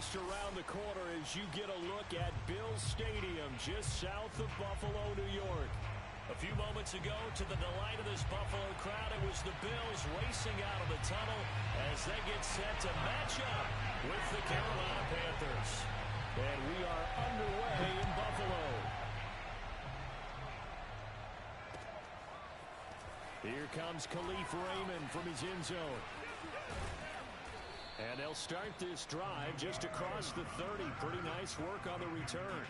just around the corner as you get a look at Bills Stadium just south of Buffalo, New York. A few moments ago, to the delight of this Buffalo crowd, it was the Bills racing out of the tunnel as they get set to match up with the Carolina Panthers. And we are underway in Buffalo. Here comes Khalif Raymond from his end zone. And they'll start this drive just across the 30. Pretty nice work on the return.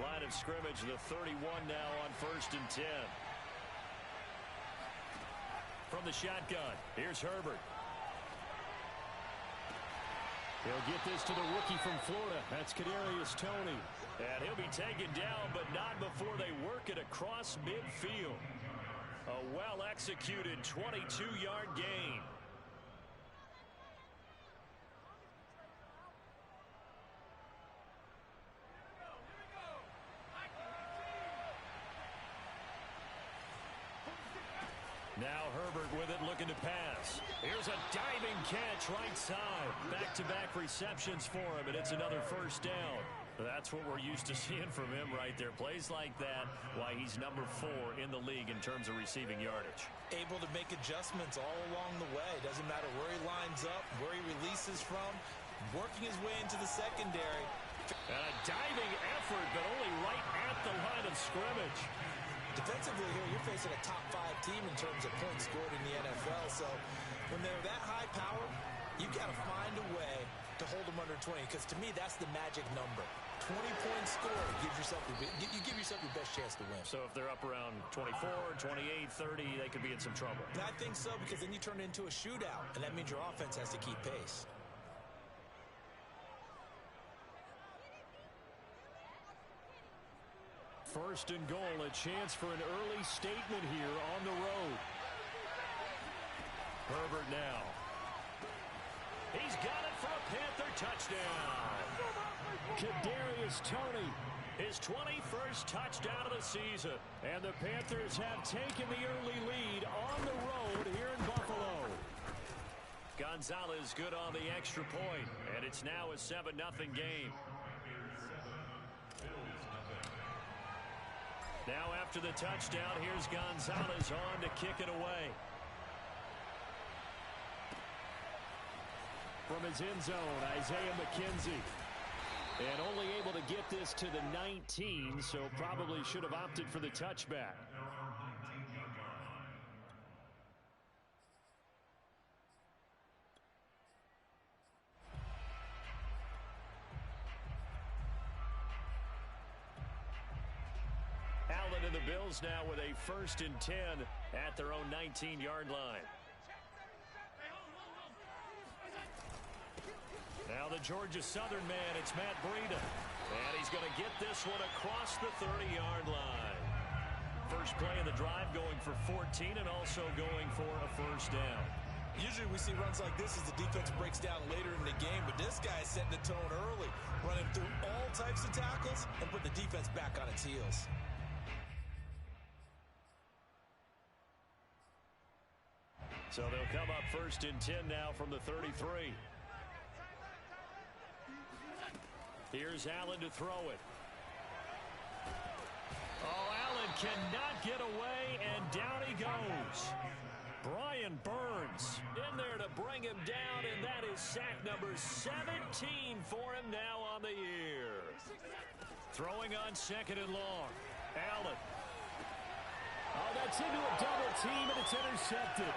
Line of scrimmage, the 31 now on 1st and 10. From the shotgun, here's Herbert. He'll get this to the rookie from Florida. That's Kadarius Toney. And he'll be taken down, but not before they work it across midfield. A well-executed 22-yard gain. Now Herbert with it, looking to pass. Here's a diving catch right side. Back-to-back receptions for him, and it's another first down. That's what we're used to seeing from him right there. Plays like that, why he's number 4 in the league in terms of receiving yardage. Able to make adjustments all along the way. Doesn't matter where he lines up, where he releases from, working his way into the secondary. And a diving effort, but only right at the line of scrimmage. Defensively here, you're facing a top 5 team in terms of points scored in the NFL. So when they're that high power, you got to find a way to hold them under 20. Because to me, that's the magic number. 20 points scored gives yourself you give yourself your best chance to win. So if they're up around 24, 28, 30, they could be in some trouble. And I think so, because then you turn it into a shootout, and that means your offense has to keep pace. First and goal, a chance for an early statement here on the road. Herbert now. He's got it for a Panther touchdown. Kadarius Toney, his 21st touchdown of the season. And the Panthers have taken the early lead on the road here in Buffalo. Gonzalez good on the extra point, and it's now a 7-0 game. Now after the touchdown, here's Gonzalez on to kick it away. From his end zone, Isaiah McKenzie. And only able to get this to the 19, so probably should have opted for the touchback. Allen and the Bills now with a 1st and 10 at their own 19-yard line. Now the Georgia Southern man, it's Matt Breida. And he's going to get this one across the 30-yard line. First play of the drive going for 14 and also going for a first down. Usually we see runs like this as the defense breaks down later in the game, but this guy is setting the tone early, running through all types of tackles and put the defense back on its heels. So they'll come up 1st and 10 now from the 33. Here's Allen to throw it. Oh, Allen cannot get away, and down he goes. Brian Burns in there to bring him down, and that is sack number 17 for him now on the year. Throwing on 2nd and long. Allen. Oh, that's into a double team, and it's intercepted.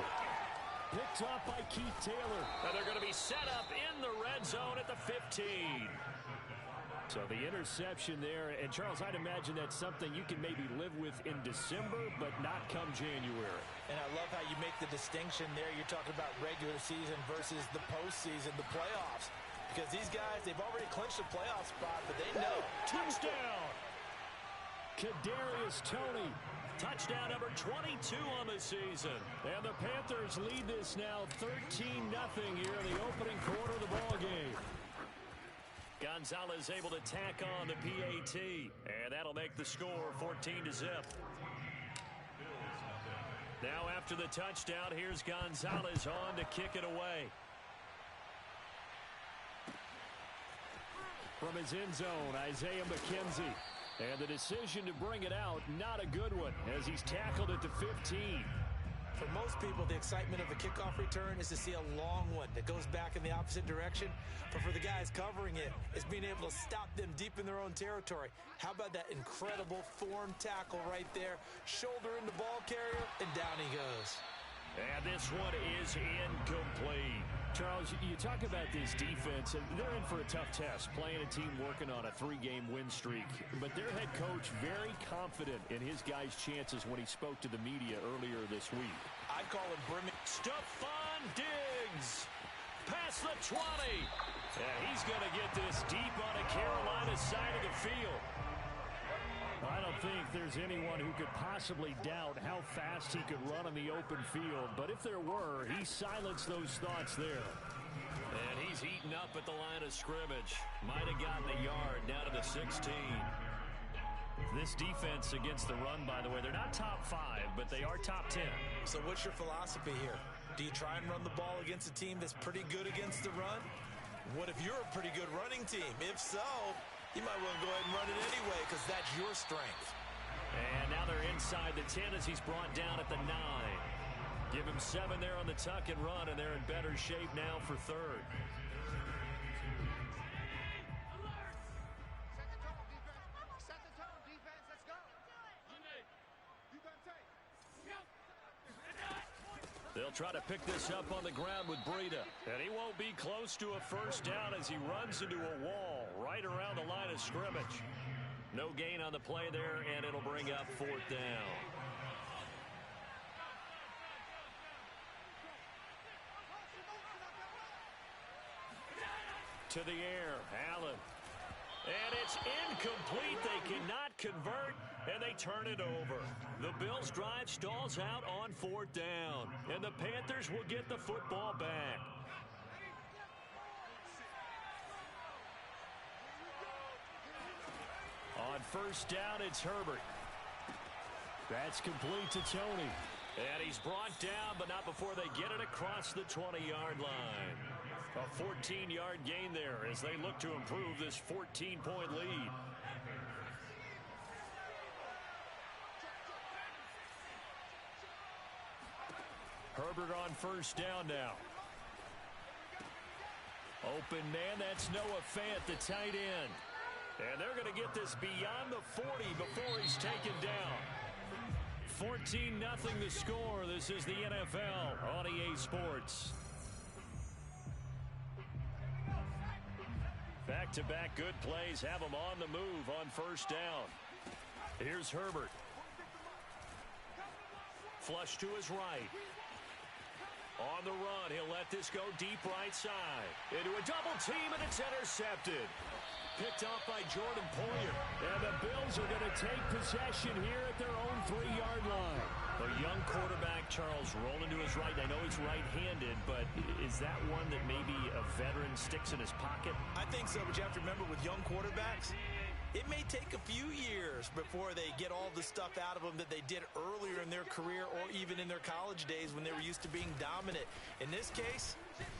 Picked off by Keith Taylor. And they're going to be set up in the red zone at the 15. So the interception there, and Charles, I'd imagine that's something you can maybe live with in December, but not come January. And I love how you make the distinction there. You're talking about regular season versus the postseason, the playoffs. Because these guys, they've already clinched a playoff spot, but they know. Touchdown! Kadarius Toney Touchdown number 22 on the season. And the Panthers lead this now 13-0 here in the opening quarter of the ball game. Gonzalez able to tack on the PAT, and that'll make the score 14-0. Now after the touchdown, here's Gonzalez on to kick it away. From his end zone, Isaiah McKenzie. And the decision to bring it out, not a good one, as he's tackled at the 15. For most people, the excitement of a kickoff return is to see a long one that goes back in the opposite direction. But for the guys covering it, it's being able to stop them deep in their own territory. How about that incredible form tackle right there? Shoulder in the ball carrier, and down he goes. And this one is incomplete. Charles, you talk about this defense, and they're in for a tough test, playing a team working on a 3-game win streak. But their head coach very confident in his guys' chances when he spoke to the media earlier this week. I'd call him brimming. Stephon Diggs past the 20. And he's going to get this deep on the Carolina side of the field. I don't think there's anyone who could possibly doubt how fast he could run in the open field. But if there were, he silenced those thoughts there. And he's eaten up at the line of scrimmage. Might have gotten a yard down to the 16. This defense against the run, by the way, they're not top 5, but they are top 10. So what's your philosophy here? Do you try and run the ball against a team that's pretty good against the run? What if you're a pretty good running team? If so, you might want to go ahead and run it anyway because that's your strength. And now they're inside the 10 as he's brought down at the 9. Give him 7 there on the tuck and run, and they're in better shape now for third. They'll try to pick this up on the ground with Breida. And he won't be close to a first down as he runs into a wall right around the line of scrimmage. No gain on the play there, and it'll bring up 4th down. To the air, Allen. And it's incomplete. They cannot convert, and they turn it over. The Bills' drive stalls out on 4th down, and the Panthers will get the football back. On first down, it's Herbert. That's complete to Tony. And he's brought down, but not before they get it across the 20-yard line. A 14-yard gain there as they look to improve this 14-point lead. Herbert on first down now. Open man, that's Noah Fant, the tight end. And they're going to get this beyond the 40 before he's taken down. 14-0 the score. This is the NFL on EA Sports. Back-to-back good plays have him on the move on first down. Here's Herbert. Flush to his right. On the run, he'll let this go deep right side. Into a double team, and it's intercepted. Picked off by Jordan Poyer. And the Bills are going to take possession here at their own 3-yard line. A young quarterback, Charles, rolling to his right. I know he's right-handed, but is that one that maybe a veteran sticks in his pocket? I think so, but you have to remember with young quarterbacks, it may take a few years before they get all the stuff out of them that they did earlier in their career or even in their college days when they were used to being dominant. In this case,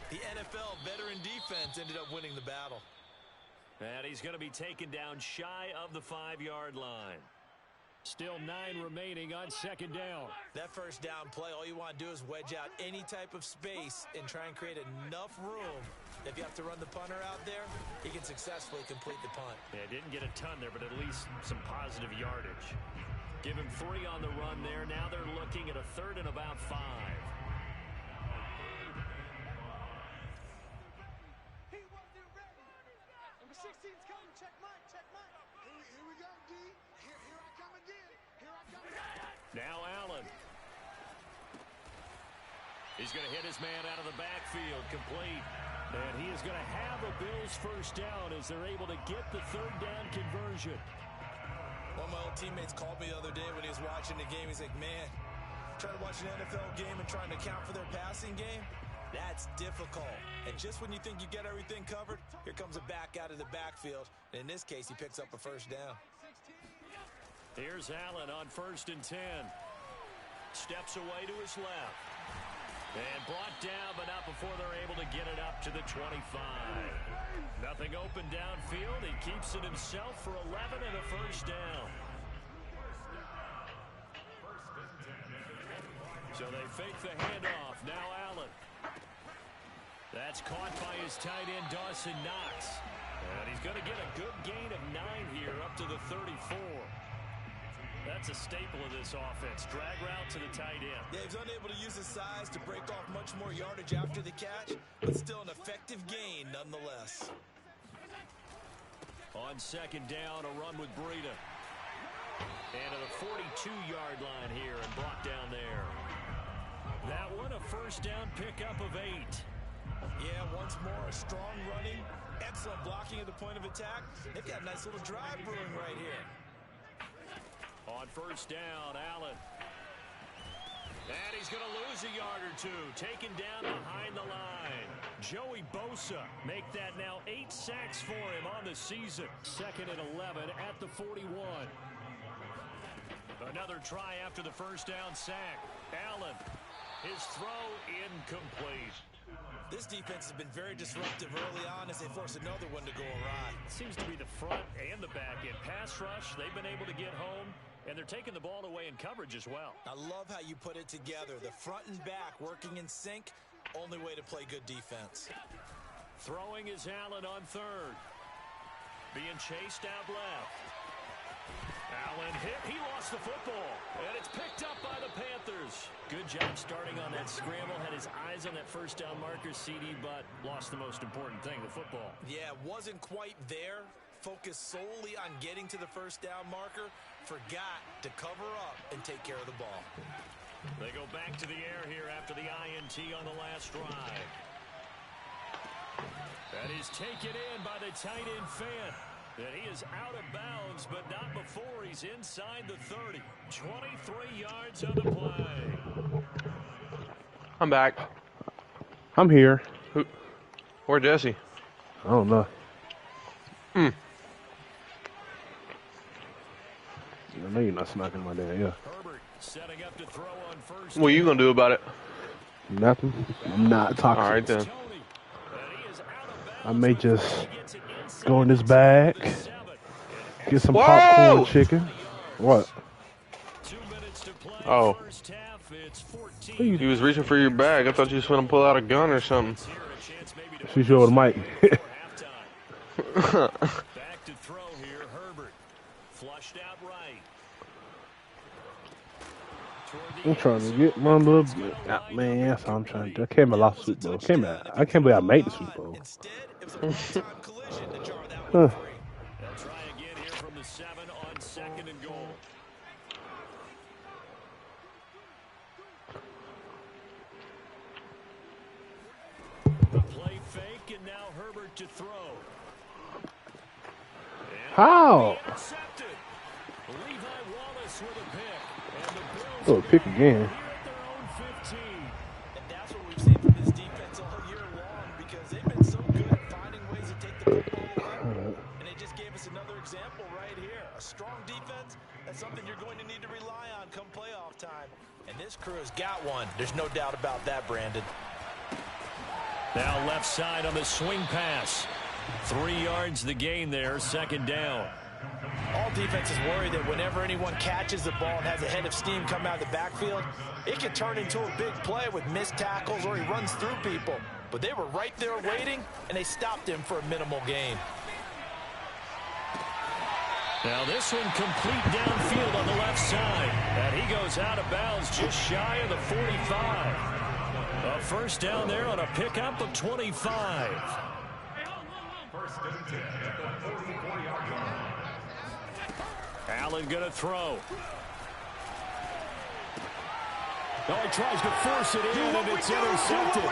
the NFL veteran defense ended up winning the battle. And he's going to be taken down shy of the 5-yard line. Still 9 remaining on second down. That first down play, all you want to do is wedge out any type of space and try and create enough room. If you have to run the punter out there, he can successfully complete the punt. Yeah, didn't get a ton there, but at least some positive yardage. Give him 3 on the run there. Now they're looking at a 3rd and about 5. Now Allen. He's going to hit his man out of the backfield, complete. And he is going to have a Bills first down as they're able to get the 3rd down conversion. One of my old teammates called me the other day when he was watching the game. He's like, man, trying to watch an NFL game and trying to account for their passing game, that's difficult. And just when you think you get everything covered, here comes a back out of the backfield. And in this case, he picks up a first down. Here's Allen on 1st and 10. Steps away to his left. And brought down, but not before they're able to get it up to the 25. Nothing open downfield. He keeps it himself for 11 and a first down. So they fake the handoff. Now Allen. That's caught by his tight end, Dawson Knox. And he's going to get a good gain of 9 here up to the 34. That's a staple of this offense. Drag route to the tight end. Yeah, he's unable to use his size to break off much more yardage after the catch, but still an effective gain nonetheless. On 2nd down, a run with Breida. And to the 42-yard line here and brought down there. That one a first down pickup of 8. Yeah, once more, a strong running, excellent blocking at the point of attack. They've got a nice little drive brewing right here. On 1st down, Allen. And he's going to lose a yard or 2. Taken down behind the line. Joey Bosa make that now 8 sacks for him on the season. 2nd and 11 at the 41. Another try after the first down sack. Allen. His throw incomplete. This defense has been very disruptive early on as they force another one to go awry. It seems to be the front and the back end. Pass rush, they've been able to get home, and they're taking the ball away in coverage as well. I love how you put it together. The front and back working in sync, only way to play good defense. Throwing is Allen on 3rd. Being chased out left. Allen hit. He lost the football. And it's picked up by the Panthers. Good job starting on that scramble. Had his eyes on that first down marker, CD, but lost the most important thing, the football. Yeah, wasn't quite there. Focused solely on getting to the first down marker. Forgot to cover up and take care of the ball. They go back to the air here after the INT on the last drive. That is taken in by the tight end Fant. And he is out of bounds, but not before he's inside the 30. 23 yards on the play. I'm back. I'm here. Where's Jesse? I don't know. I know you're not smacking my damn ear. Herbert setting up to throw on 1st. What are you going to do about it? Nothing. I'm not talking. All right, then. I may just go in this bag, get some popcorn chicken. What? Oh. You was reaching for your bag. I thought you was going to pull out a gun or something. She showed the mic. Back to throw here, Herbert. Flushed out right. I'm trying to get my little man. That's all I'm trying to do. I can't believe I lost the Super Bowl. I can't believe I made the Super Bowl. Instead, it was a one-time collision to jar that one free. They'll try again here from the 7 on 2nd and goal. The play fake, and now Herbert to throw. And how? Levi Wallace with a pick. And the Bills Oh, pick again. here at their own 15. And that's what we've seen from this defense all year long because they've been so good at finding ways to take the football away. And they just gave us another example right here. A strong defense, that's something you're going to need to rely on come playoff time. And this crew has got one. There's no doubt about that, Brandon. Now left side on the swing pass. 3 yards the gain there, 2nd down. All defenses worry that whenever anyone catches the ball and has a head of steam come out of the backfield, it can turn into a big play with missed tackles or he runs through people. But they were right there waiting, and they stopped him for a minimal gain. Now this one complete downfield on the left side. And he goes out of bounds just shy of the 45. A first down there on a pickup of 25. Allen going to throw. Oh, he tries to force it in, and it's intercepted.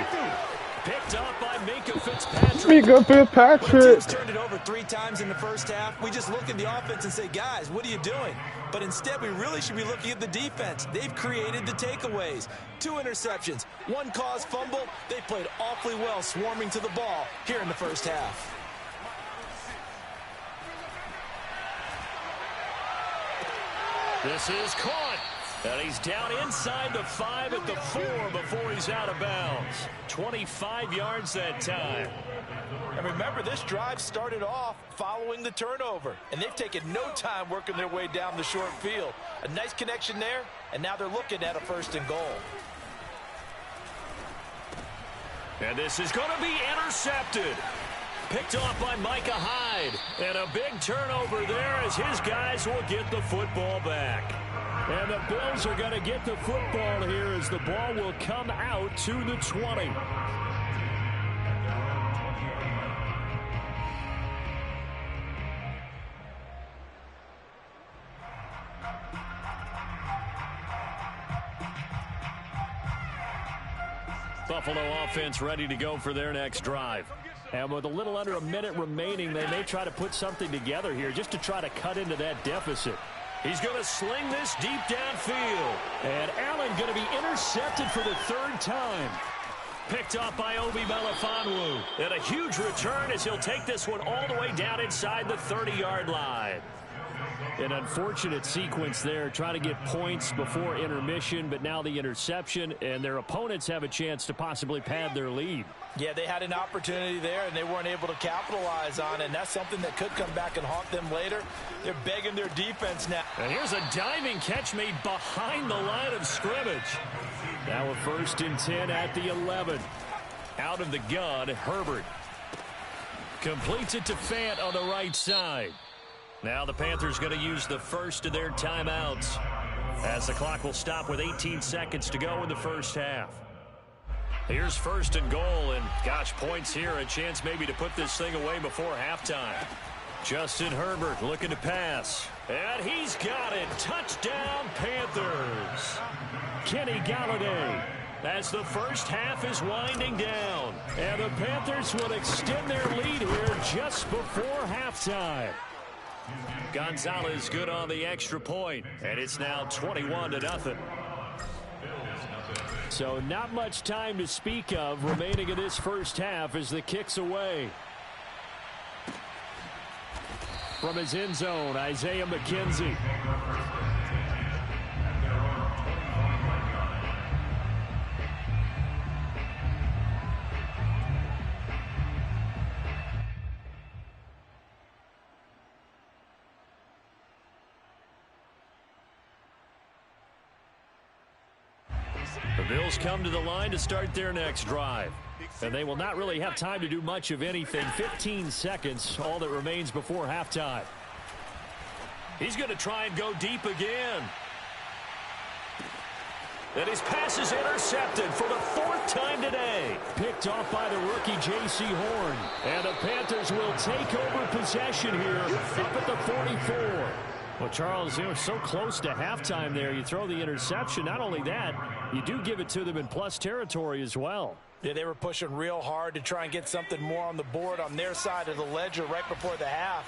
Picked off by Minka Fitzpatrick. Minka Fitzpatrick. When teams turned it over 3 times in the first half, we just look at the offense and say, guys, what are you doing? But instead, we really should be looking at the defense. They've created the takeaways. 2 interceptions, 1 caused fumble. They played awfully well swarming to the ball here in the first half. This is caught. And he's down inside the 5 at the 4 before he's out of bounds. 25 yards that time. And remember, this drive started off following the turnover. And they've taken no time working their way down the short field. A nice connection there, and now they're looking at a 1st and goal. And this is going to be intercepted. Picked off by Micah Hyde. And a big turnover there as his guys will get the football back. And the Bills are going to get the football here as the ball will come out to the 20. Buffalo offense ready to go for their next drive. And with a little under a minute remaining, they may try to put something together here just to try to cut into that deficit. He's going to sling this deep downfield. And Allen going to be intercepted for the 3rd time. Picked off by Obi Melifonwu. And a huge return as he'll take this one all the way down inside the 30-yard line. An unfortunate sequence there, trying to get points before intermission, but now the interception, and their opponents have a chance to possibly pad their lead. Yeah, they had an opportunity there, and they weren't able to capitalize on it, and that's something that could come back and haunt them later. They're begging their defense now. And here's a diving catch made behind the line of scrimmage. Now a 1st and 10 at the 11. Out of the gun, Herbert. Completes it to Fant on the right side. Now the Panthers going to use the first of their timeouts as the clock will stop with 18 seconds to go in the first half. Here's 1st and goal, and gosh, points here, a chance maybe to put this thing away before halftime. Justin Herbert looking to pass, and he's got it. Touchdown, Panthers. Kenny Galladay as the first half is winding down, and the Panthers will extend their lead here just before halftime. Gonzalez good on the extra point, and it's now 21-0. So not much time to speak of remaining in this first half as the kick's away. From his end zone, Isaiah McKenzie. The Bills come to the line to start their next drive. And they will not really have time to do much of anything. 15 seconds, all that remains before halftime. He's going to try and go deep again. And his pass is intercepted for the 4th time today. Picked off by the rookie J.C. Horn. And the Panthers will take over possession here up at the 44. Well, Charles, they were so close to halftime there. You throw the interception. Not only that, you do give it to them in plus territory as well. Yeah, they were pushing real hard to try and get something more on the board on their side of the ledger right before the half.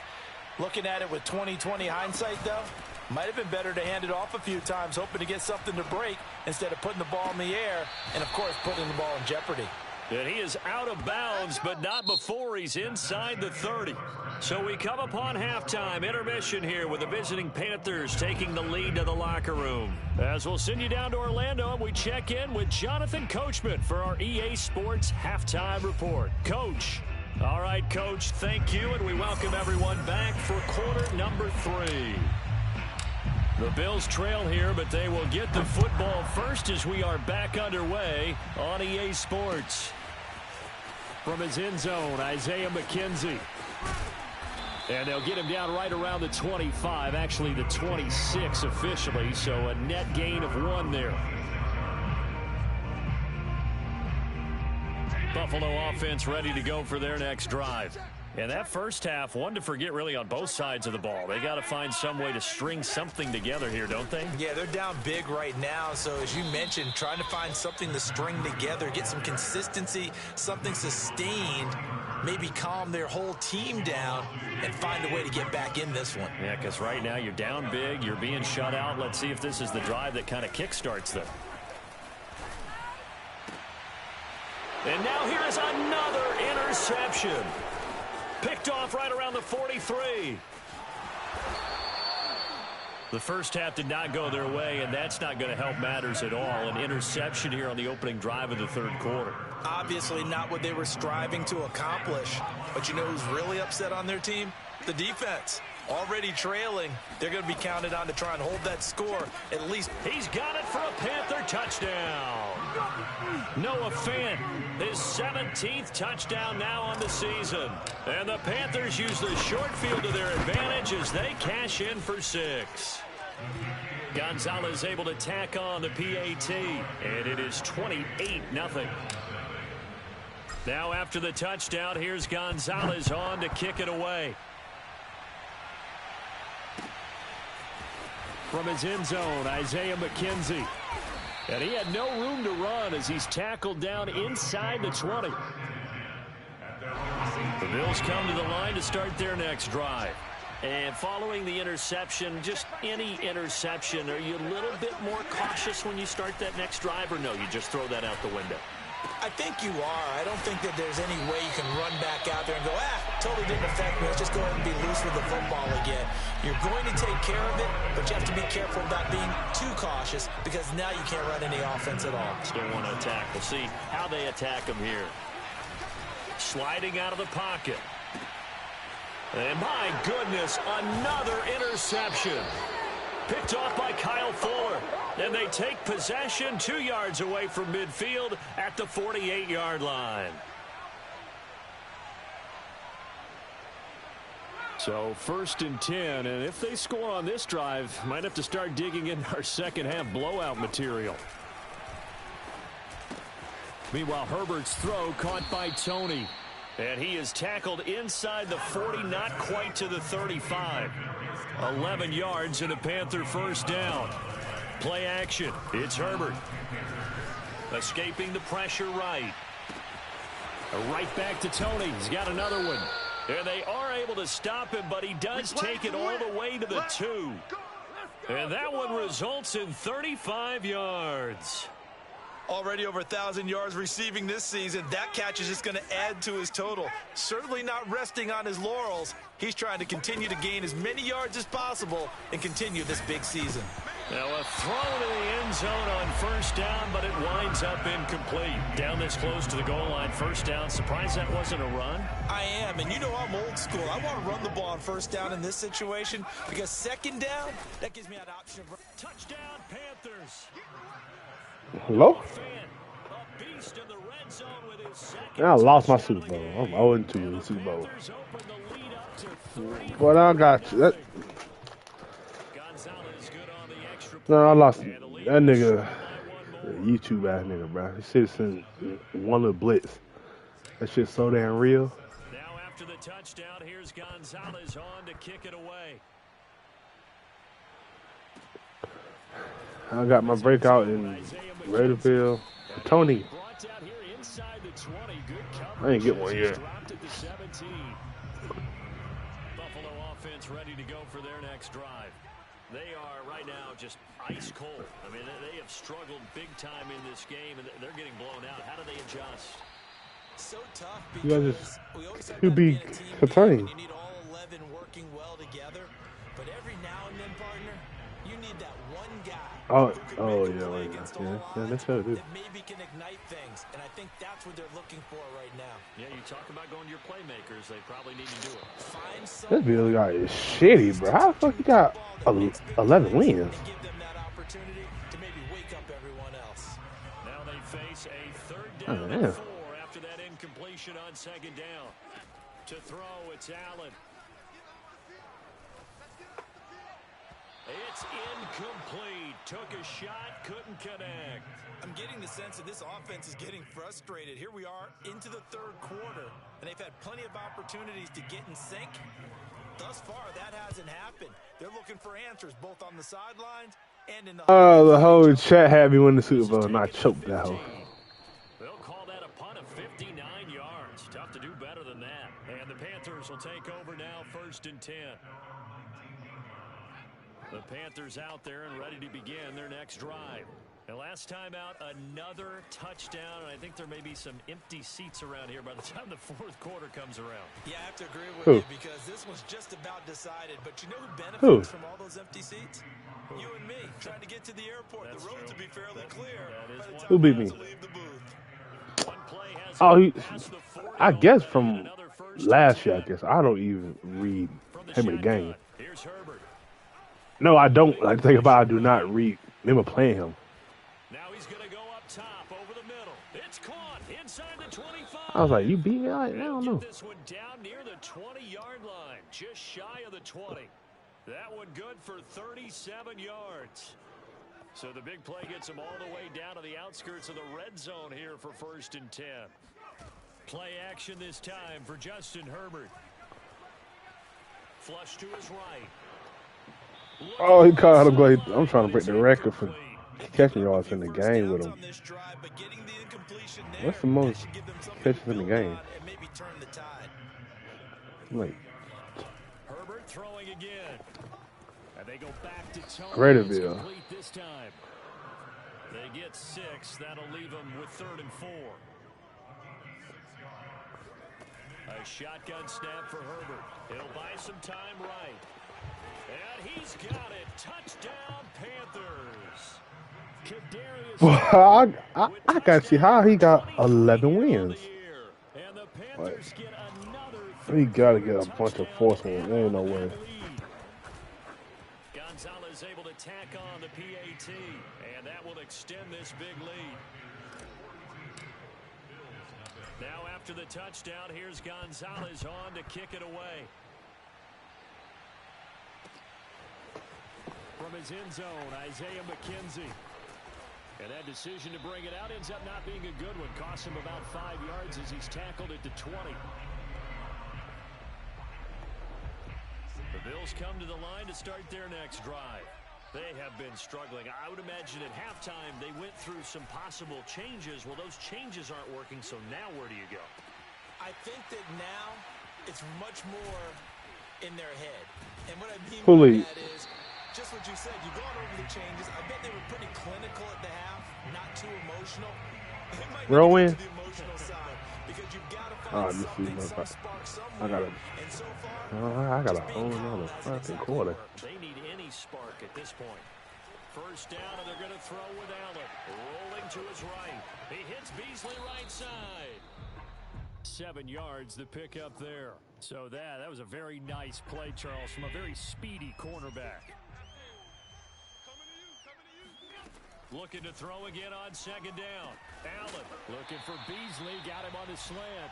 Looking at it with 20/20 hindsight, though, might have been better to hand it off a few times, hoping to get something to break instead of putting the ball in the air and, of course, putting the ball in jeopardy. And he is out of bounds, but not before he's inside the 30. So we come upon halftime, intermission here with the visiting Panthers taking the lead to the locker room. As we'll send you down to Orlando, and we check in with Jonathan Coachman for our EA Sports Halftime Report. Coach. All right, Coach, thank you, and we welcome everyone back for quarter number 3. The Bills trail here, but they will get the football first as we are back underway on EA Sports. From his end zone, Isaiah McKenzie. And they'll get him down right around the 25, actually the 26 officially, so a net gain of 1 there. Buffalo offense ready to go for their next drive. And that first half, one to forget really on both sides of the ball. They got to find some way to string something together here, don't they? Yeah, they're down big right now. So as you mentioned, trying to find something to string together, get some consistency, something sustained, maybe calm their whole team down and find a way to get back in this one. Yeah, because right now you're down big, you're being shut out. Let's see if this is the drive that kind of kickstarts them. And now here is another interception. Picked off right around the 43. The first half did not go their way, and that's not going to help matters at all. An interception here on the opening drive of the third quarter. Obviously not what they were striving to accomplish. But you know who's really upset on their team? The defense. Already trailing. They're going to be counted on to try and hold that score at least. He's got it for a Panther touchdown. Noah Fant, his 17th touchdown now on the season. And the Panthers use the short field to their advantage as they cash in for 6. Gonzalez able to tack on the PAT, and it is 28-0. Now after the touchdown, here's Gonzalez on to kick it away. From his end zone, Isaiah McKenzie. And he had no room to run as he's tackled down inside the 20. The Bills come to the line to start their next drive. And following the interception, just any interception, are you a little bit more cautious when you start that next drive, or no, you just throw that out the window? I think you are. I don't think that there's any way you can run back out there and go, totally didn't affect me. Let's just go ahead and be loose with the football again. You're going to take care of it, but you have to be careful about being too cautious because now you can't run any offense at all. Still want to attack. We'll see how they attack him here. Sliding out of the pocket. And my goodness, another interception. Picked off by Kyle Fuller. And they take possession 2 yards away from midfield at the 48-yard line. So 1st and 10, and if they score on this drive, might have to start digging in our second half blowout material. Meanwhile, Herbert's throw caught by Tony. And he is tackled inside the 40, not quite to the 35. 11 yards and a Panther first down. Play action. It's Herbert. Escaping the pressure right. Right back to Tony. He's got another one. And they are able to stop him, but he does take it all the way to the 2. And that one results in 35 yards. Already over 1,000 yards receiving this season. That catch is just going to add to his total. Certainly not resting on his laurels. He's trying to continue to gain as many yards as possible and continue this big season. Now a throw to the end zone on first down, but it winds up incomplete. Down this close to the goal line, first down. Surprised that wasn't a run? I am, and you know I'm old school. I want to run the ball on first down in this situation because second down, that gives me an option. Touchdown, Panthers. Hello? I lost my Super Bowl. I'm 0-2 in the Super Bowl. But I got you. No, I lost that nigga. YouTube ass nigga, bro. This shit since one of the blitz. That shit's so damn real. Now after the touchdown, here's Gonzalez on to kick it away. I got my breakout in Raiderville. Tony. I ain't get one yet. Buffalo offense ready to go for their next drive. They are right now just ice cold. I mean, they have struggled big time in this game, and they're getting blown out. How do they adjust? So tough because we always have to be contained. You need all 11 working well together, but every now and then, partner, you need that one guy. Oh yeah, that's how it is. That maybe can ignite things, and I think that's what they're looking for right now. Yeah, you talk about going to your playmakers, they probably need to do it. This Bills guy is shitty, bro. How the fuck he got 11 wins? Give them that opportunity to maybe wake up everyone else. Now they face a third down and 4 after that incompletion on second down. To throw, it's Allen. It's incomplete. took a shot, couldn't connect. I'm getting the sense that this offense is getting frustrated. Here we are into the third quarter, and they've had plenty of opportunities to get in sync. Thus far, that hasn't happened. They're looking for answers both on the sidelines and in the... Oh, the whole chat had me win the Super Bowl, and I choked that hoe. They'll call that a punt of 59 yards. Tough to do better than that. And the Panthers will take over now, 1st and 10. The Panthers out there and ready to begin their next drive. And last time out, another touchdown, and I think there may be some empty seats around here by the time the 4th quarter comes around. Yeah, I have to agree with you because this was just about decided. But you know who benefits from all those empty seats? You and me, trying to get to the airport. The roads will be fairly clear. Who beat me? Oh, I guess from last year, I guess. I don't even read him in the game. No, I don't. Like, think about it, I do not read. Remember playing him. Now he's going to go up top over the middle. It's caught inside the 25. I was like, you beat me? I don't know. This one down near the 20-yard line, just shy of the 20. That one good for 37 yards. So the big play gets him all the way down to the outskirts of the red zone here for 1st and 10. Play action this time for Justin Herbert. Flush to his right. Oh, he caught him. I'm trying to break the record for catching yards in the game with him. What's the most catches in the game? Like, Herbert throwing again. And they go back to Tony. Graterville. This time. They get 6. That'll leave them with 3rd and 4. A shotgun snap for Herbert. He'll buy some time right. And he's got it. Touchdown, Panthers. Well, I got to see how he got 11 wins. Like, he got to get a bunch of force ones. There ain't no way. Gonzalez able to tack on the PAT, and that will extend this big lead. Now after the touchdown, here's Gonzalez on to kick it away. From his end zone, Isaiah McKenzie. And that decision to bring it out ends up not being a good one. Costs him about 5 yards as he's tackled at the 20. The Bills come to the line to start their next drive. They have been struggling. I would imagine at halftime they went through some possible changes. Well, those changes aren't working, so now where do you go? I think that now it's much more in their head. And what I mean by that is just what you said. You've gone over the changes. I bet they were pretty clinical at the half, not too emotional. It might be to the emotional side because you've got to find something, some spark somewhere. And so far, I got a whole nother fucking quarter. They need any spark at this point. First down, and they're going to throw with Allen. Rolling to his right. He hits Beasley right side. 7 yards, the pickup there. So that was a very nice play, Charles, from a very speedy cornerback. Looking to throw again on 2nd down. Allen looking for Beasley. Got him on the slant.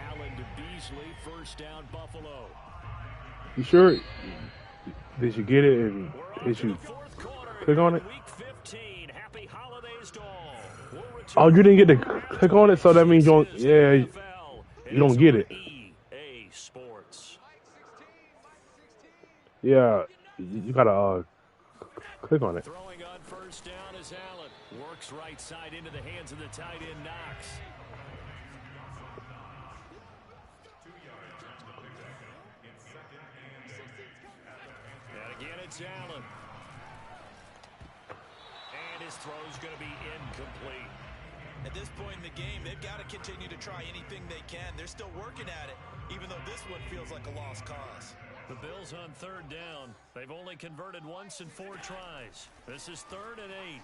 Allen to Beasley. First down, Buffalo. You sure? Did you get it? And did you click on it? Happy holidays to all. Oh, you didn't get to click on it, so that means you don't. Yeah, you don't get it. EA Sports. Yeah, you gotta click on it. Throwing on first down is Allen. Works right side into the hands of the tight end, Knox. And again, it's Allen. And his throw's going to be incomplete. At this point in the game, they've got to continue to try anything they can. They're still working at it, even though this one feels like a lost cause. The Bills on 3rd down. They've only converted once in 4 tries. This is 3rd and 8.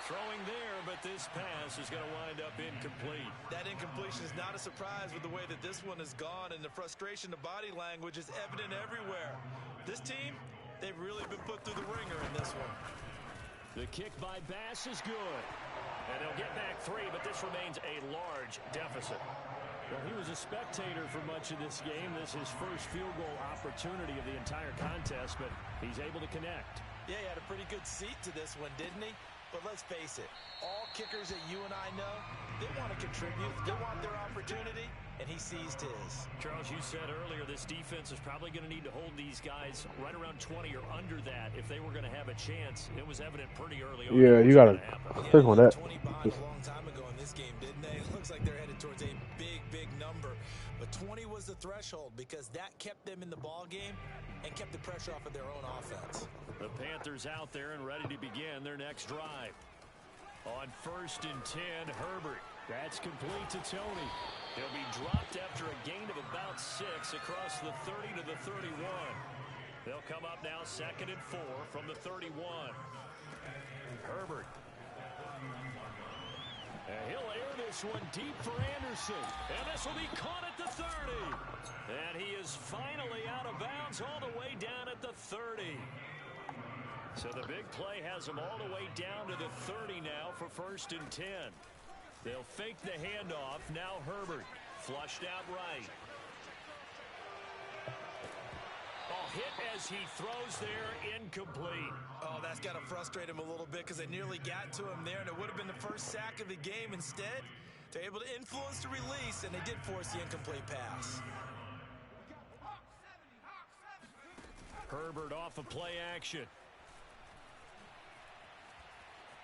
Throwing there, but this pass is going to wind up incomplete. That incompletion is not a surprise with the way that this one has gone, and the frustration, the body language is evident everywhere. This team, they've really been put through the ringer in this one. The kick by Bass is good. And they'll get back 3, but this remains a large deficit. Well, he was a spectator for much of this game. This is his first field goal opportunity of the entire contest, but he's able to connect. Yeah, he had a pretty good seat to this one, didn't he? But let's face it, all kickers that you and I know, they want to contribute, they want their opportunity, and he seized his. Charles, you said earlier this defense is probably going to need to hold these guys right around 20 or under that if they were going to have a chance. It was evident pretty early on. Yeah, you got to click on that. 20 behind a long time ago in this game, didn't they? It looks like they're headed towards a big number. But 20 was the threshold because that kept them in the ball game and kept the pressure off of their own offense. The Panthers out there and ready to begin their next drive. On 1st and 10, Herbert. That's complete to Tony. He'll be dropped after a gain of about 6 across the 30 to the 31. They'll come up now 2nd and 4 from the 31. Herbert. And he'll air this one deep for Anderson. And this will be caught at the 30. And he is finally out of bounds all the way down at the 30. So the big play has him all the way down to the 30 now for 1st and 10. They'll fake the handoff. Now Herbert flushed out right. Hit as he throws there, incomplete. Oh, that's got to frustrate him a little bit because they nearly got to him there, and it would have been the first sack of the game. Instead, they're able to influence the release, and they did force the incomplete pass. Herbert off of play action.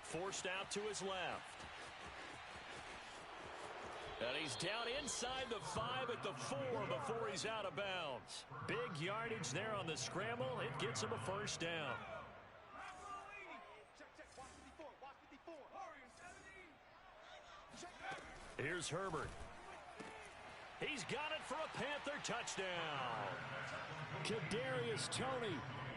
Forced out to his left. And he's down inside the 5 at the 4 before he's out of bounds. Big yardage there on the scramble. It gets him a 1st down. Here's Herbert. He's got it for a Panther touchdown. Kadarius Toney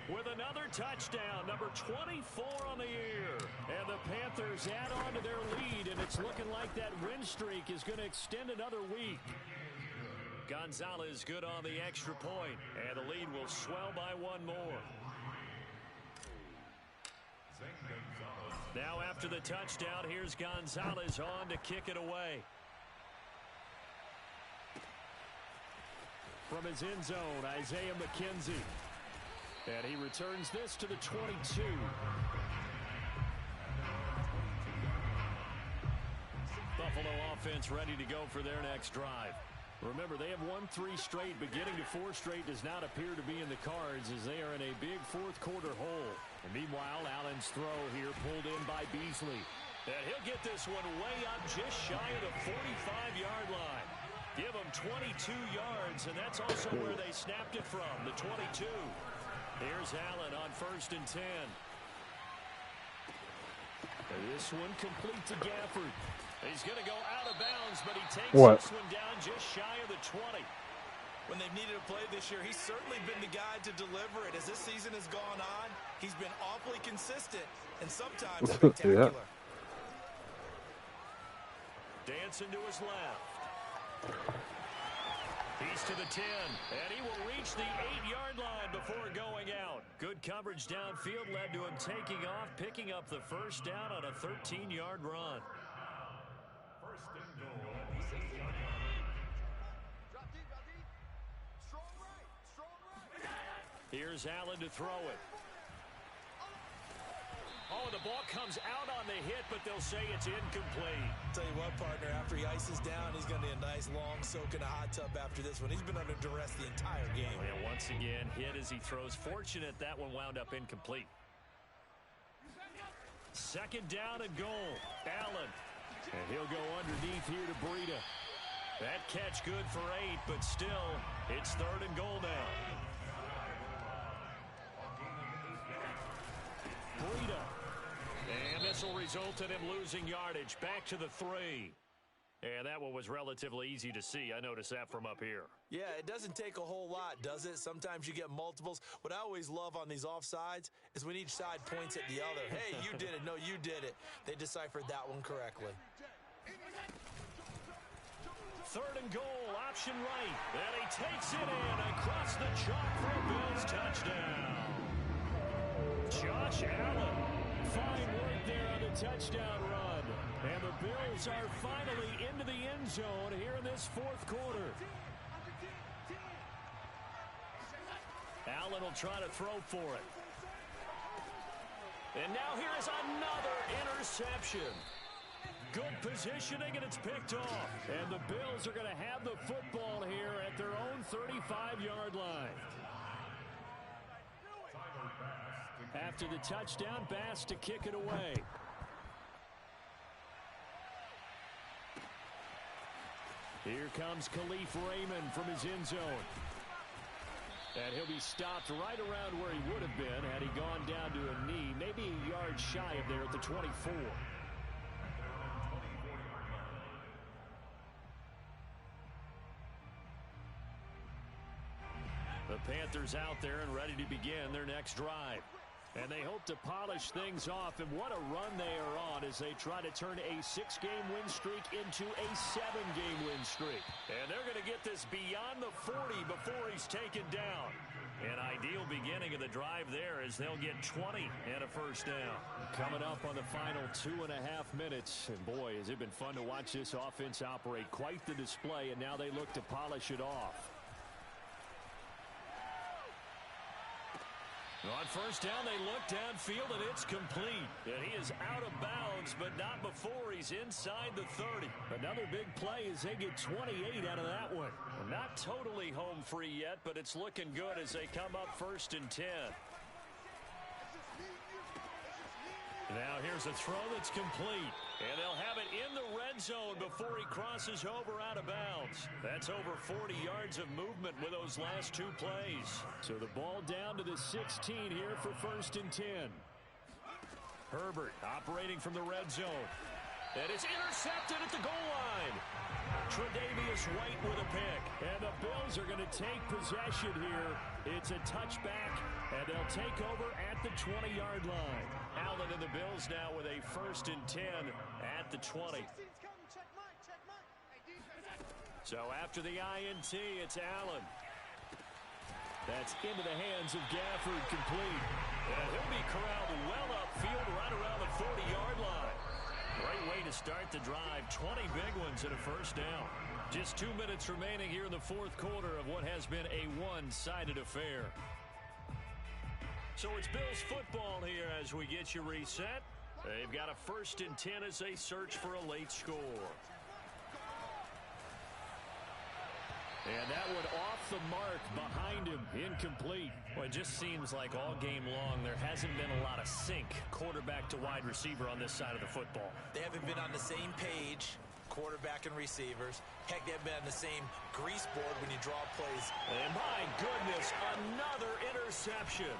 with another touchdown, number 24 on the year. And the Panthers add on to their lead, and it's looking like that win streak is going to extend another week. Gonzalez good on the extra point, and the lead will swell by 1 more. Now after the touchdown, here's Gonzalez on to kick it away. From his end zone, Isaiah McKenzie. And he returns this to the 22. Buffalo offense ready to go for their next drive. Remember, they have won 3 straight, but getting to 4 straight does not appear to be in the cards as they are in a big 4th quarter hole. And meanwhile, Allen's throw here pulled in by Beasley. And he'll get this one way up just shy of the 45-yard line. Give him 22 yards, and that's also where they snapped it from, the 22. Here's Allen on 1st and 10. And this one complete to Gafford. He's going to go out of bounds, but he takes this one down just shy of the 20. When they've needed a play this year, he's certainly been the guy to deliver it. As this season has gone on, he's been awfully consistent and sometimes spectacular. Dancing to his left. He's to the 10, and he will reach the 8-yard line before going out. Good coverage downfield led to him taking off, picking up the 1st down on a 13-yard run. Here's Allen to throw it. Oh, the ball comes out on the hit, but they'll say it's incomplete. Tell you what, partner, after he ices down, he's going to need a nice long soak in a hot tub after this one. He's been under duress the entire game. And once again, hit as he throws. Fortunate that one wound up incomplete. 2nd down and goal. Allen. And he'll go underneath here to Breida. That catch good for 8, but still, it's 3rd and goal now. Breida. And this will result in him losing yardage. Back to the 3. And that one was relatively easy to see. I noticed that from up here. Yeah, it doesn't take a whole lot, does it? Sometimes you get multiples. What I always love on these offsides is when each side points at the other. Hey, you did it. No, you did it. They deciphered that one correctly. 3rd and goal, option right. And he takes it in across the chalk for a Bills touchdown. Josh Allen. Fine work there on the touchdown run. And the Bills are finally into the end zone here in this fourth quarter. Allen will try to throw for it. And now here is another interception. Good positioning, and it's picked off. And the Bills are going to have the football here at their own 35-yard line. After the touchdown, Bass to kick it away. Here comes Khalif Raymond from his end zone. And he'll be stopped right around where he would have been had he gone down to a knee, maybe a yard shy of there at the 24. The Panthers out there and ready to begin their next drive. And they hope to polish things off, and what a run they are on as they try to turn a 6-game win streak into a 7-game win streak. And they're going to get this beyond the 40 before he's taken down. An ideal beginning of the drive there as they'll get 20 and a first down. Coming up on the final 2.5 minutes, and boy, has it been fun to watch this offense operate. Quite the display, and now they look to polish it off. On first down, they look downfield, and it's complete. And he is out of bounds, but not before he's inside the 30. Another big play as they get 28 out of that one. Not totally home free yet, but it's looking good as they come up 1st and 10. Now here's a throw that's complete. And they'll have it in the red zone before he crosses over out of bounds. That's over 40 yards of movement with those last 2 plays. So the ball down to the 16 here for 1st and 10. Herbert operating from the red zone. And it's intercepted at the goal line. Tre'Davious White with a pick. And the Bills are going to take possession here. It's a touchback, and they'll take over at the 20-yard line. Allen and the Bills now with a 1st and 10 at the 20. So after the INT, it's Allen. That's into the hands of Gafford, complete. And he'll be corralled well upfield right around the 40-yard line. Great way to start the drive. 20 big ones and a first down. Just 2 minutes remaining here in the fourth quarter of what has been a one-sided affair. So it's Bills football here as we get you reset. They've got a 1st and 10 as they search for a late score. And that one off the mark behind him, incomplete. Well, it just seems like all game long there hasn't been a lot of sync quarterback to wide receiver on this side of the football. They haven't been on the same page, quarterback and receivers. Heck, they've been on the same grease board when you draw plays. And my goodness, another interception.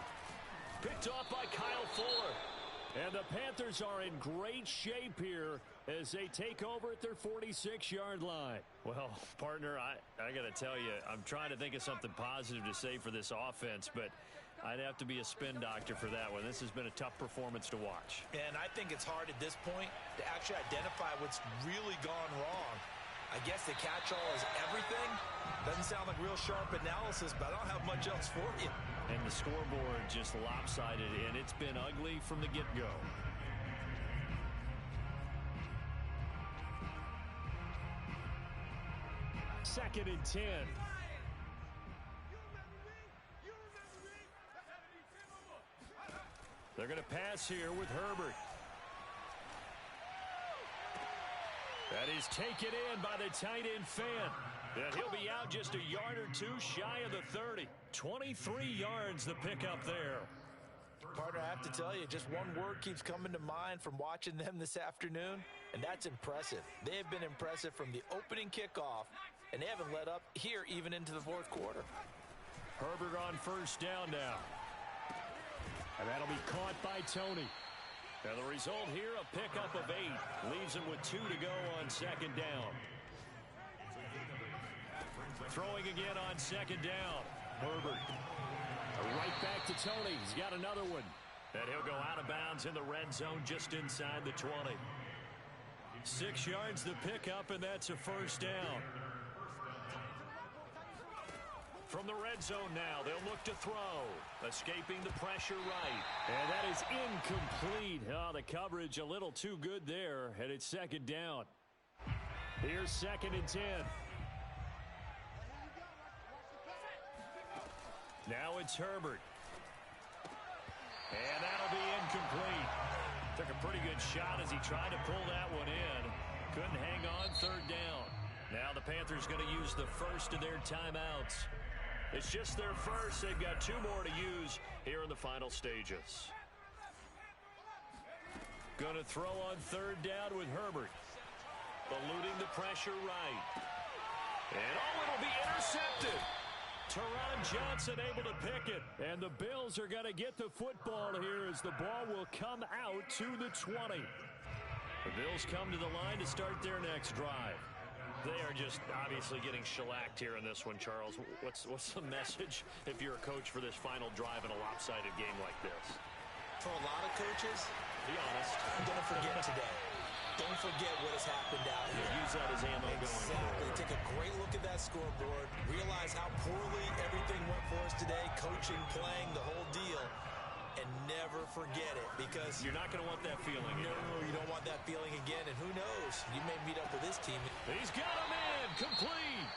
Picked off by Kyle Fuller. And the Panthers are in great shape here as they take over at their 46-yard line. Well, partner, I got to tell you, I'm trying to think of something positive to say for this offense, but I'd have to be a spin doctor for that one. This has been a tough performance to watch. And I think it's hard at this point to actually identify what's really gone wrong. I guess the catch-all is everything. Doesn't sound like real sharp analysis, but I don't have much else for you. And the scoreboard just lopsided, and it's been ugly from the get-go. Second and 10. They're going to pass here with Herbert. That is taken in by the tight end Fan. And he'll be out just a yard or two shy of the 30. 23 yards the pickup there. Partner, I have to tell you, just one word keeps coming to mind from watching them this afternoon, and that's impressive. They have been impressive from the opening kickoff, and they haven't let up here even into the fourth quarter. Herbert on first down now. And that'll be caught by Tony. And the result here, a pickup of 8. Leaves him with 2 to go on second down. Throwing again on second down. Herbert. Right back to Tony. He's got another one. And he'll go out of bounds in the red zone just inside the 20. 6 yards the pickup, and that's a first down. From the red zone now, they'll look to throw. Escaping the pressure right. And that is incomplete. Oh, the coverage a little too good there, and it's second down. Here's 2nd and 10. Now it's Herbert. And that'll be incomplete. Took a pretty good shot as he tried to pull that one in. Couldn't hang on, 3rd down. Now the Panthers going to use the first of their timeouts. It's just their first. They've got 2 more to use here in the final stages. Going to throw on 3rd down with Herbert. Eluding the pressure right. And it'll be intercepted. Teron Johnson able to pick it. And the Bills are going to get the football here as the ball will come out to the 20. The Bills come to the line to start their next drive. They are just obviously getting shellacked here in this one, Charles. What's the message if you're a coach for this final drive in a lopsided game like this? For a lot of coaches, be honest, I'm going to forget today. Don't forget what has happened out here. Use that as ammo going forward. Take a great look at that scoreboard. Realize how poorly everything went for us today. Coaching, playing, the whole deal. And never forget it, because you're not going to want that feeling again. No, you don't want that feeling again. And who knows? You may meet up with this team. He's got him in. Complete.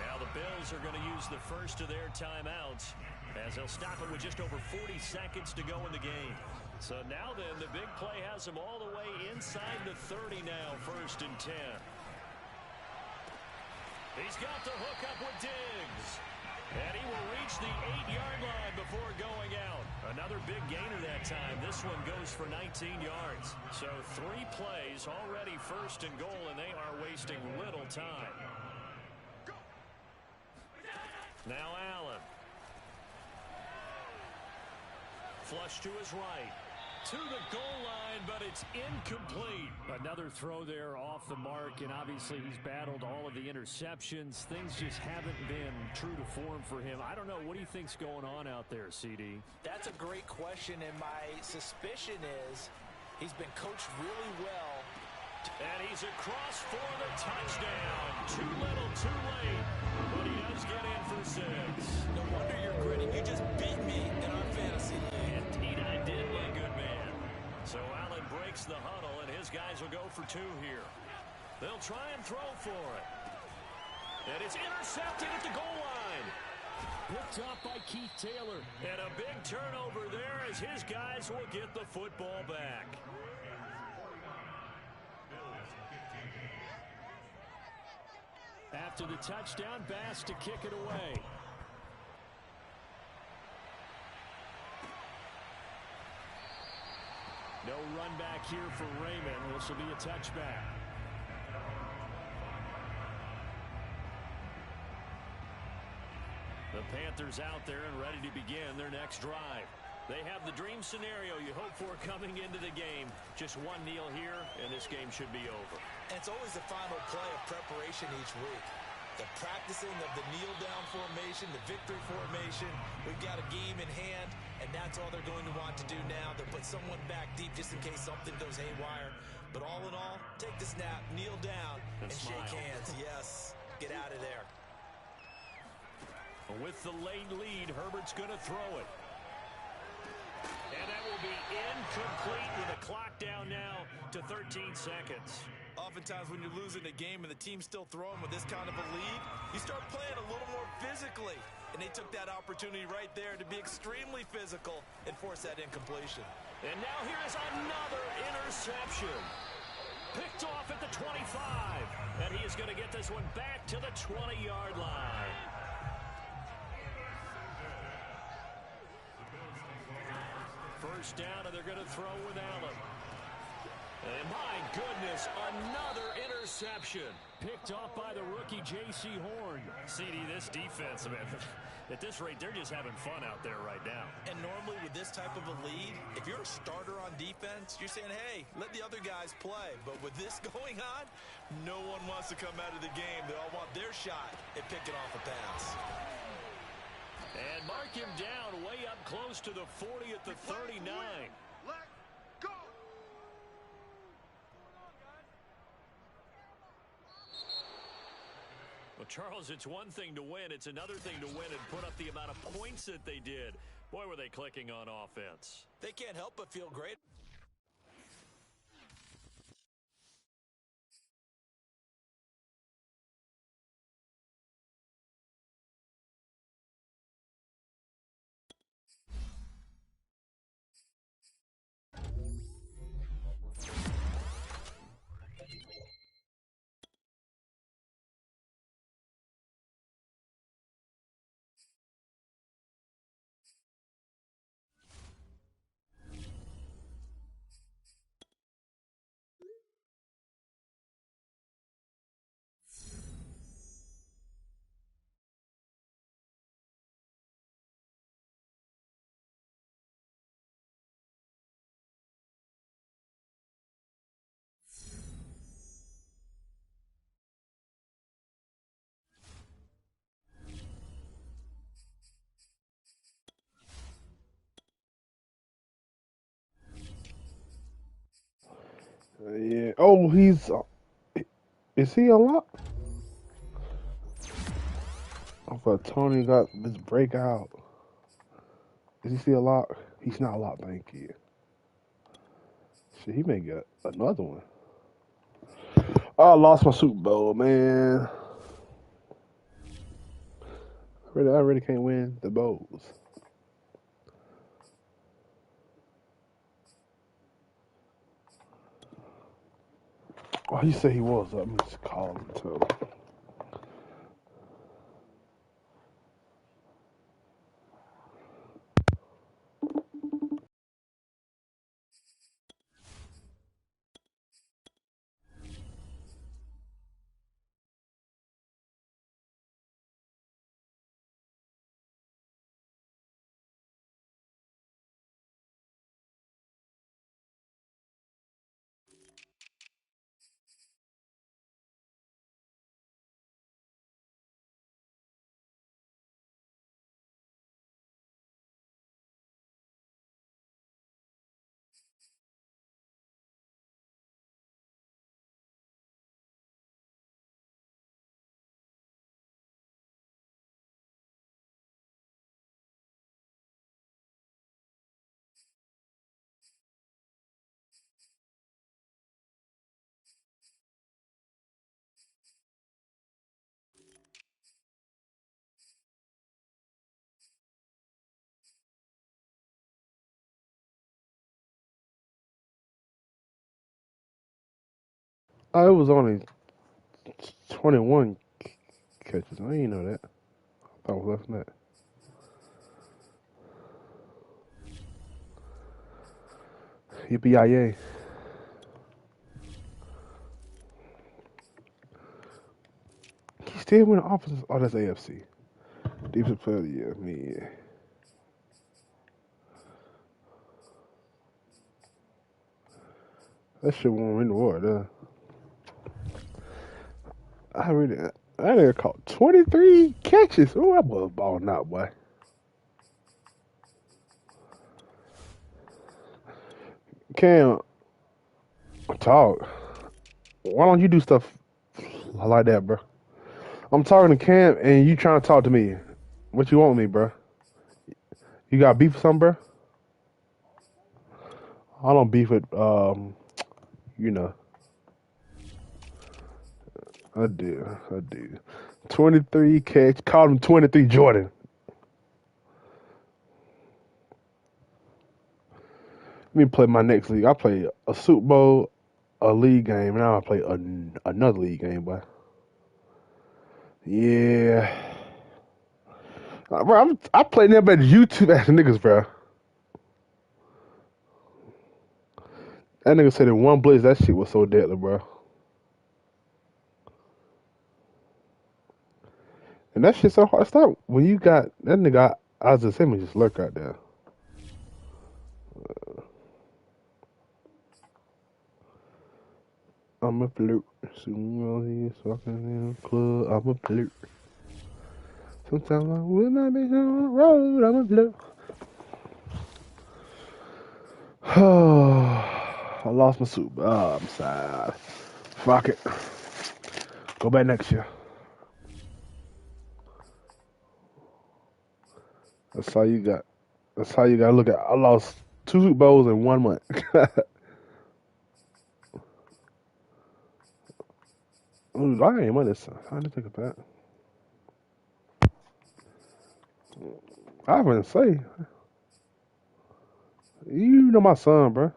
Now the Bills are going to use the first of their timeouts as they'll stop it with just over 40 seconds to go in the game. So now then, the big play has them all the way inside the 30 now, 1st and 10. He's got the hook up with Diggs. And he will reach the 8-yard line before going out. Another big gainer that time. This one goes for 19 yards. So 3 plays already 1st and goal, and they are wasting little time. Now Allen. Flush to his right. To the goal line, but it's incomplete. Another throw there off the mark, and obviously he's battled all of the interceptions. Things just haven't been true to form for him. I don't know. What do you think's going on out there, CD? That's a great question, and my suspicion is he's been coached really well. And he's across for the touchdown. Too little, too late, but he does get in for 6. No wonder you're grinning. You just beat me in our fantasy league. Indeed I did, my good man. So Allen breaks the huddle, and his guys will go for 2 here. They'll try and throw for it. And it's intercepted at the goal line. Picked up by Keith Taylor. And a big turnover there as his guys will get the football back. After the touchdown, Bass to kick it away. No run back here for Raymond. This will be a touchback. The Panthers out there and ready to begin their next drive. They have the dream scenario you hope for coming into the game. Just one kneel here, and this game should be over. And it's always the final play of preparation each week. The practicing of the kneel-down formation, the victory formation. We've got a game in hand, and that's all they're going to want to do now. They'll put someone back deep just in case something goes haywire. But all in all, take the snap, kneel down, and shake hands. Yes, get out of there. With the late lead, Herbert's going to throw it. And that will be incomplete with the clock down now to 13 seconds. Oftentimes when you're losing a game and the team's still throwing with this kind of a lead, you start playing a little more physically. And they took that opportunity right there to be extremely physical and force that incompletion. And now here is another interception. Picked off at the 25. And he is going to get this one back to the 20-yard line. First down, and they're going to throw with Allen. And my goodness, another interception. Picked off by the rookie J.C. Horn. CD, this defense, man, at this rate, they're just having fun out there right now. And normally with this type of a lead, if you're a starter on defense, you're saying, hey, let the other guys play. But with this going on, no one wants to come out of the game. They all want their shot at picking off a pass. And mark him down way up close to the 40 at the 39. Let go. Well, Charles, it's one thing to win. It's another thing to win and put up the amount of points that they did. Boy, were they clicking on offense. They can't help but feel great. Yeah. Oh, is he unlocked? I thought Tony got this breakout. Is he still locked? He's not locked, thank you. Shit, he may get another one. Oh, I lost my Super Bowl, man. I really can't win the bowls. Oh, he said he was. Let me just call him too. Oh, it was only 21 catches. I didn't know that. I thought it was less than that. Yippee-yi-yay. He still win the offense. Oh, that's AFC. Defensive player of the year. Man. That shit won't win the war, I nigga caught 23 catches. Oh, that boy was balling out, boy. Cam, talk. Why don't you do stuff like that, bro? I'm talking to Cam, and you trying to talk to me. What you want with me, bro? You got beef with something, bro? I don't beef with, you know. I do. 23 catch. Called him 23 Jordan. Let me play my next league. I play a Super Bowl, a league game, and now I play another league game, boy. Yeah. Bro, I play that better YouTube ass niggas, bro. That nigga said in one blitz, that shit was so deadly, bro. And that shit so hard to stop when you got that nigga Isaiah Simmons just lurk out there. I'm a flirt. Soon as he's walking in the club, I'm a flirt. Sometimes I with my bitch on the road, I'm a flirt. I lost my soup. I'm sad. Fuck it. Go back next year. That's all you got. That's how you got to look at. I lost 2 Super Bowls in 1 month. Ooh, I ain't money. I didn't think of that. I wouldn't say. You know my son, bro.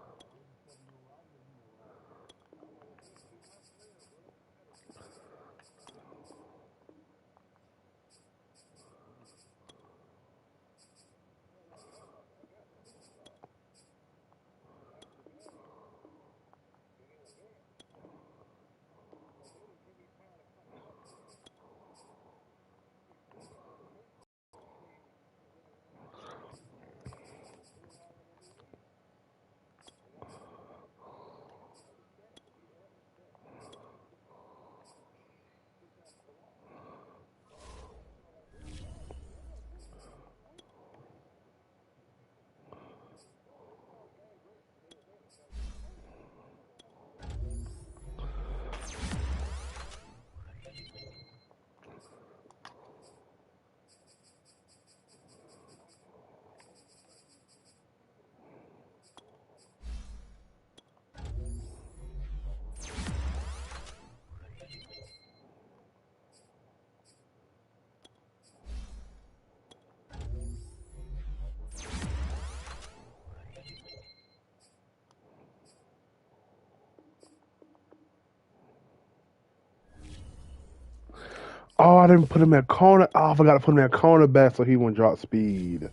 Oh, I didn't put him at corner. Oh, I forgot to put him at cornerback so he wouldn't drop speed.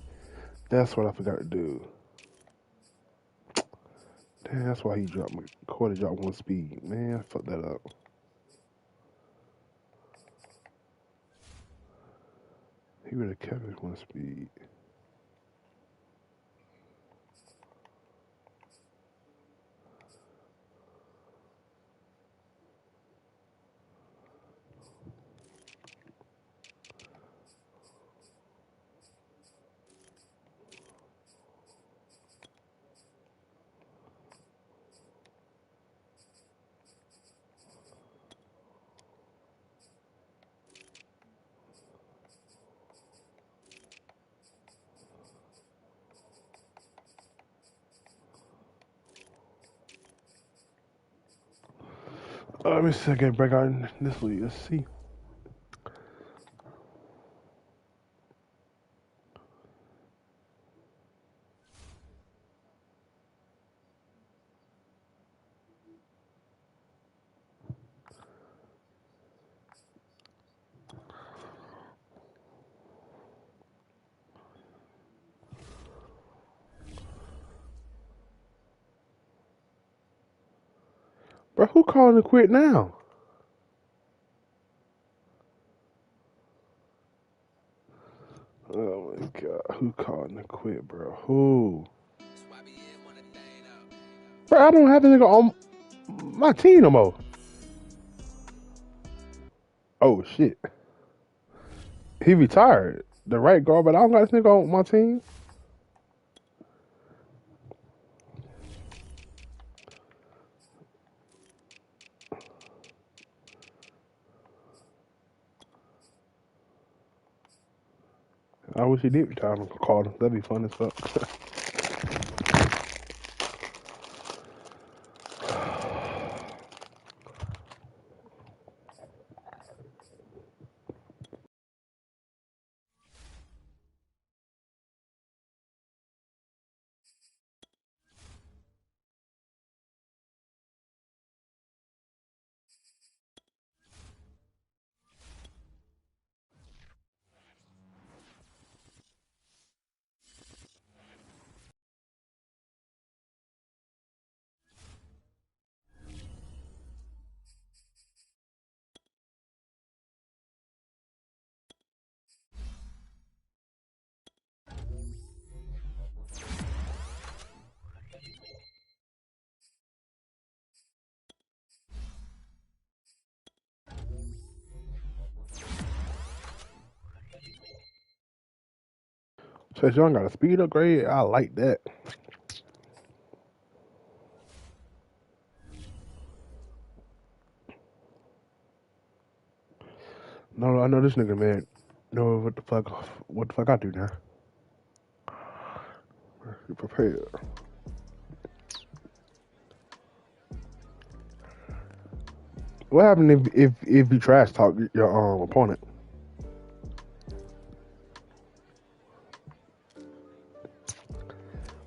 That's what I forgot to do. Damn, that's why he dropped my quarter dropped 1 speed. Man, I fucked that up. He would have kept it 1 speed. Let me see. I can break out in this league. Let's see. Bro, who calling to quit now? Oh my god, who calling to quit, bro? Who? Bro, I don't have a nigga on my team no more. Oh shit, he retired. The right guard, but I don't got this nigga on my team. I wish he did retire and call him. That'd be fun as fuck. Chase Young got a speed upgrade. I like that. No, I know this nigga, man. No, what the fuck I do now? Be prepared. What happened if you trash talk your opponent?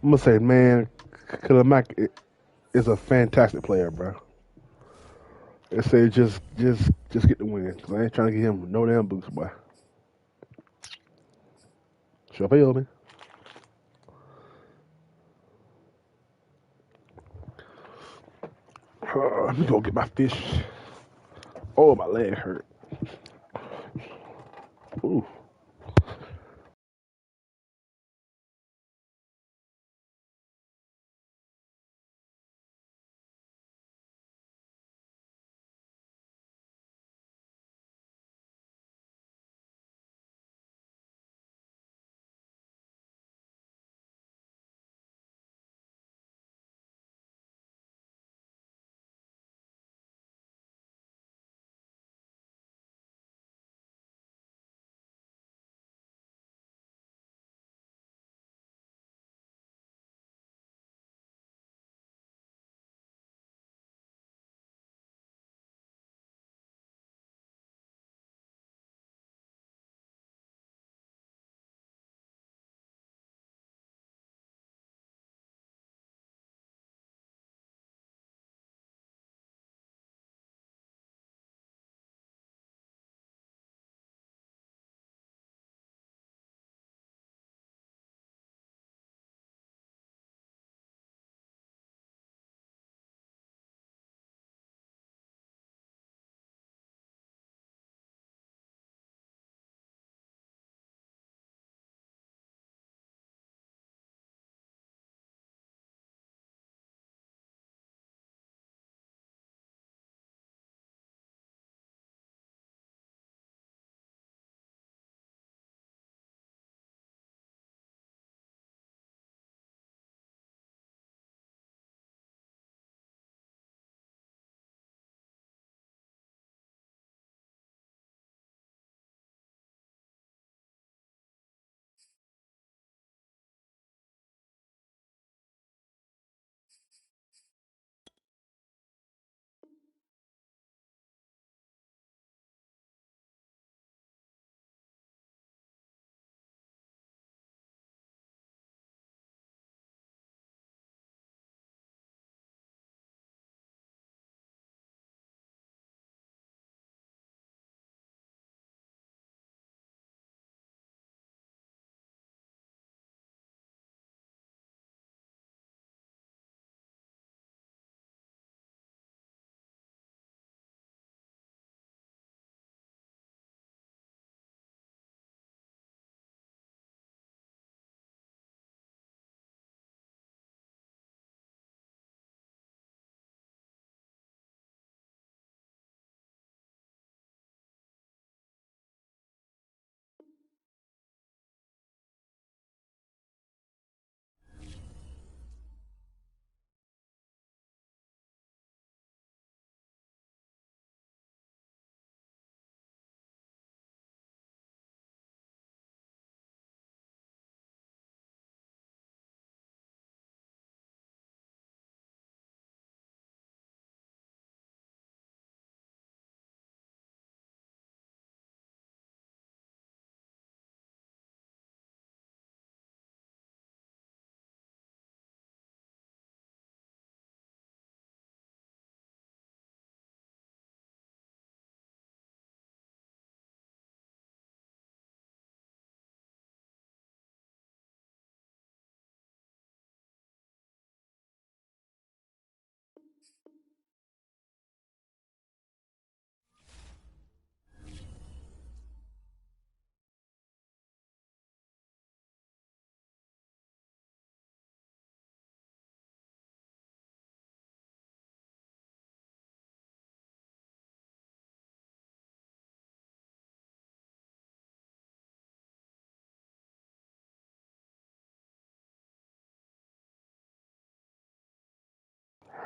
I'm gonna say, man, Killer Mac is a fantastic player, bro. I say just get the win, cause I ain't trying to get him no damn boost, boy. Sure feel me. Let me go get my fish. Oh, my leg hurt. Ooh.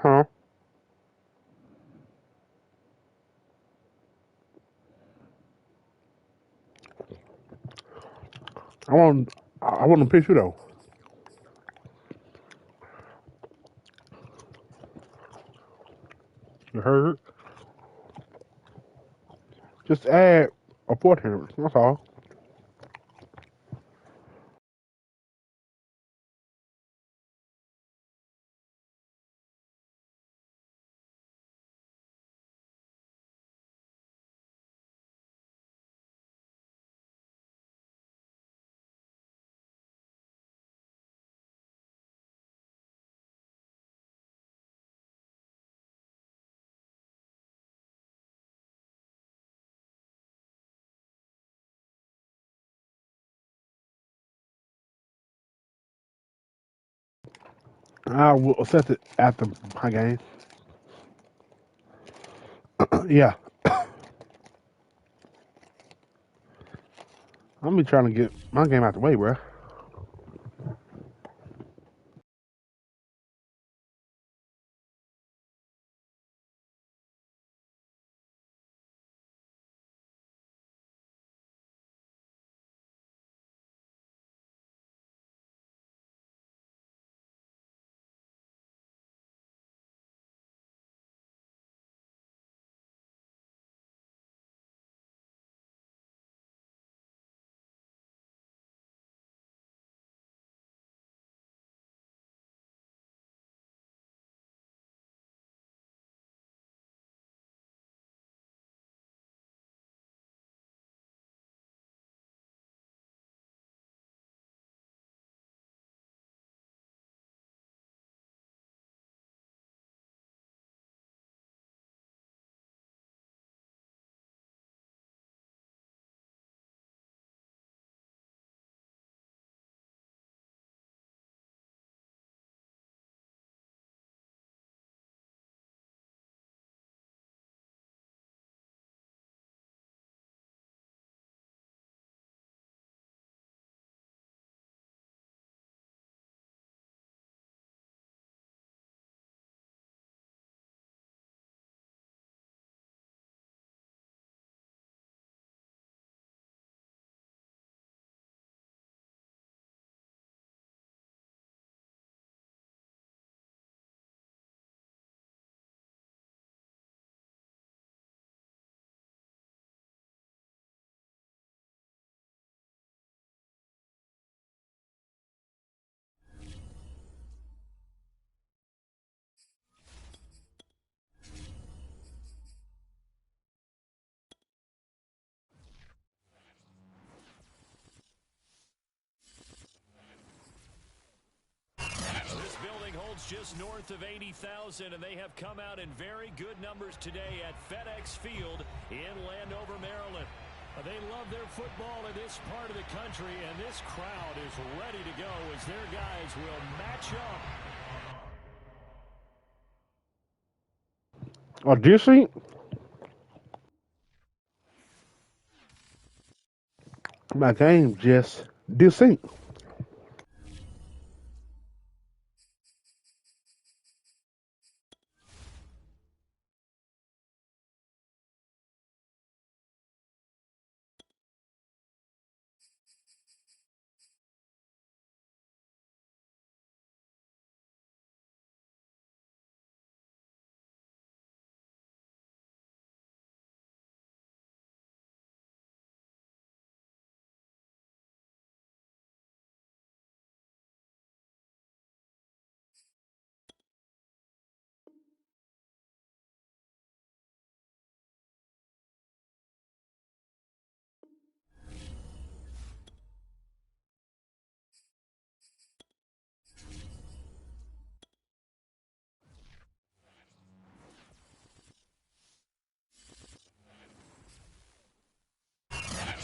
Huh? I want to pitch you though. You heard? Just add a fourth hammer. That's all. I will assess it after my game. Yeah. I'm be trying to get my game out the way, bro. This building holds just north of 80,000, and they have come out in very good numbers today at FedEx Field in Landover, Maryland. They love their football in this part of the country, and this crowd is ready to go as their guys will match up. Oh, do you see? My game just desync.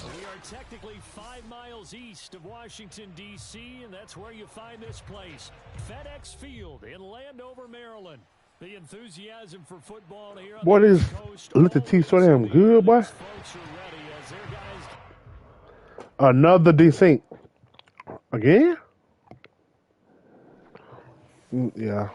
We are technically 5 miles east of Washington, D.C., and that's where you find this place, FedEx Field in Landover, Maryland. The enthusiasm for football here on What the is East Coast. Little T so damn good, boy? These folks are ready as their guys. Another desync. Again? Yeah.